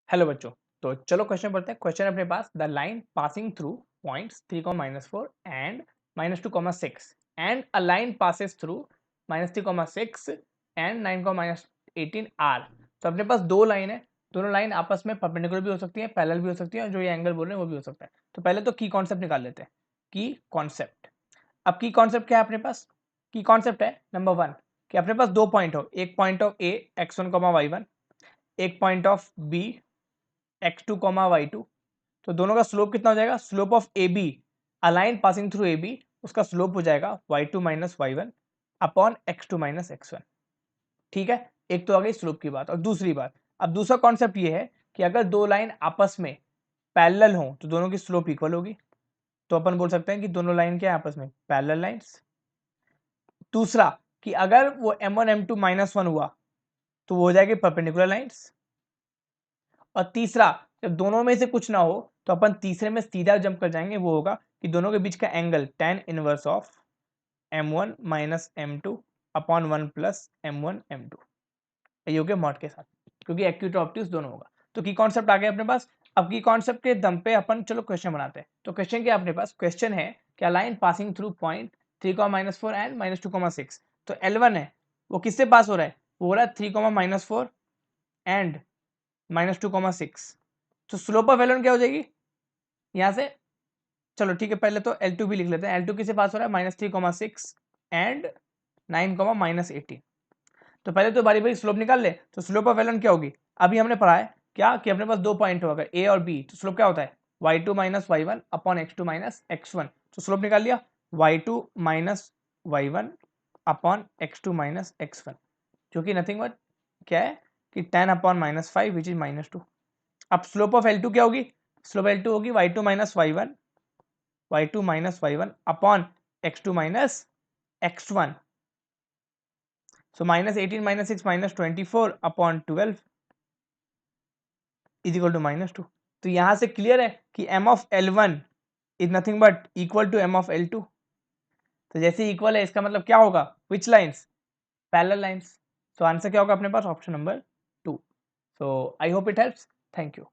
Hello बच्चों, तो चलो क्वेश्चन पढ़ते हैं। क्वेश्चन अपने पास, the line passing through points 3, -4 and -2, 6 and a line passes through -3, 6 and 9, -18 are. तो अपने पास दो लाइन है, दोनों लाइन आपस में परपेंडिकुलर भी हो सकती है, पैरेलल भी हो सकती है, और जो ये एंगल बोल रहे हैं वो भी हो सकता है। तो पहले तो की कॉन्सेप्ट निकाल लेते हैं। की कॉन्सेप्ट, अब की कॉन्सेप्ट क्या है अपने पास? की कॉन्सेप्ट है नंबर 1 कि अपने पास दो पॉइंट हो, एक point of A x1, y1, एक point of B x2, y2। तो दोनों का स्लोप कितना हो जाएगा? Slope of A B, a line passing through A B, उसका स्लोप हो जाएगा y2 - y1 upon x2 - x1। ठीक है, एक तो आ गई स्लोप की बात। और दूसरी बात, अब दूसरा कॉन्सेप्ट ये है कि अगर दो लाइन आपस में पैरेलल हो तो दोनों की स्लोप इक्वल होगी। तो अपन बोल सकते हैं कि दोनों लाइन क्या है आपस में? Parallel lines. दूसरा कि अगर वो m1 m2 -1 हुआ तो वो हो जाएगी परपेंडिकुलर लाइंस। और तीसरा, जब दोनों में से कुछ ना हो तो अपन तीसरे में सीधा जंप कर जाएंगे, वो होगा कि दोनों के बीच का angle tan inverse of m1 - m2 upon 1 plus m1 m2, ये हो गया मॉड के साथ, क्योंकि एक्यूट ऑप्टिक्स दोनों होगा। तो की कॉन्सेप्ट आ गया अपने पास। अब की कॉन्सेप्ट के दम पे अपन चलो क्वेश्चन बनाते हैं। तो क्वेश्चन क्या अपने पास? क्वेश्चन है क्या line passing through point 3, -4 and -2, 6। तो L1 है, वो किससे पास हो रहा है? वो हो रहा है 3, -4 एंड -2, 6। तो स्लोप ऑफ L1 क्या हो जाएगी यहाँ से? चलो ठीक है, पहले तो L2 भी लिख लेते हैं। L2 किससे पास हो रहा है? -3, 6 एंड 9, -18। तो पहले तो बारी बारी स्लोप निकाल ले। तो स्लोप ऑफ L1 क्या होगी? अभी हमने पढ़ा है क्या कि अपने पास दो पॉइंट हो, अगर ए और बी, तो स्लोप क्या होता है? y2 - y1 upon x2 - x1। तो स्लोप निकाल लिया, y2 - y1 upon x2 - x1, जो कि नथिंग बट क्या है कि 10 अपॉन -5 विच इज -2। अब स्लोप ऑफ L2 क्या होगी? स्लोप L2 होगी y2 - y1 upon x2 - x1। So -18 - 6 -24 upon 12 is equal to -2। तो यहां से क्लियर है कि m of L1 is nothing but equal to m of L2। तो जैसे इक्वल है इसका मतलब क्या होगा? Which lines? Parallel lines. तो आंसर क्या होगा अपने पास? Option number 2। So I hope it helps. Thank you.